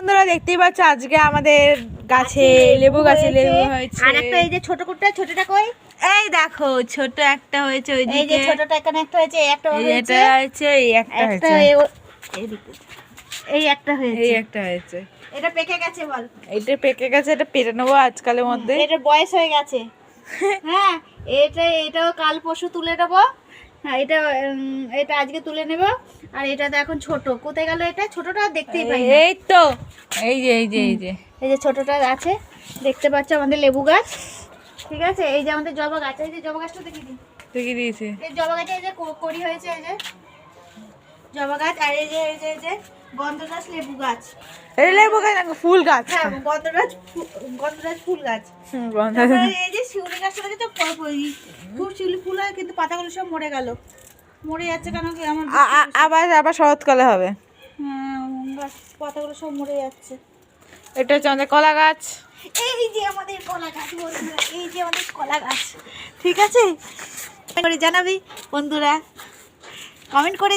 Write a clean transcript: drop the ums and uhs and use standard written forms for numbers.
বন্ধুরা দেখতেই পাচ্ছ আজকে আমাদের গাছে লেবু গাছে লেবু হয়েছে। আর একটা এই যে ছোট কুটটা, ছোটটা কই? এই দেখো ছোট একটা হয়েছে এই যে ওইদিকে, ছোটটা এখানে একটা হয়েছে, এই একটা এই হয়েছে, এটা হয়েছে, এই একটা একটা হয়েছে, এইদিকে এই একটা হয়েছে। এই একটা হয়েছে। এটা পেকে গেছে বল। এইটা পেকে গেছে, এটা পেরে নেবো আজকালের মধ্যে। এটা বয়স হয়ে গেছে। হ্যাঁ, এটাও কাল পরশু তুলে নেবো। হ্যাঁ, এটা আজকে তুলে নেব। আর এটা তো এখন ছোট, কোথায় গেল এটা? ছোটটা দেখতেই পাই না। এই তো এই যে এই যে এই যে এই যে ছোটটা আছে, দেখতে পাচ্ছ আমাদের লেবু গাছ। ঠিক আছে, এই যে আমাদের জবা গাছ, এই যে জবা গাছটা দেখিয়ে দিই। দেখে দিয়েছে। এই জবা গাছে এই যে কড়ি হয়েছে, এই যে জবা গাছ। আর এই যে গন্ধরাজ লেবু গাছ। এটা লেবু গাছ না, ফুল গাছ। হ্যাঁ, গন্ধরাজ ফুল গাছ। গন্ধ। তারপরে এই যে শিউলি গাছটা দেখেছো, খুব শিউলি ফুল হয়, কিন্তু পাতাগুলো সব মরে গেল। মরে যাচ্ছে কেন কি আমার? আবার আবার শরৎকালে হবে। হ্যাঁ, পাতাগুলো সব মরে যাচ্ছে। এটা হচ্ছে আমাদের কলা গাছ। এই যে আমাদের কলা গাছ বন্ধুরা, এই যে আমাদের কলা গাছ। ঠিক আছে, করে জানাবি বন্ধুরা, কমেন্ট করে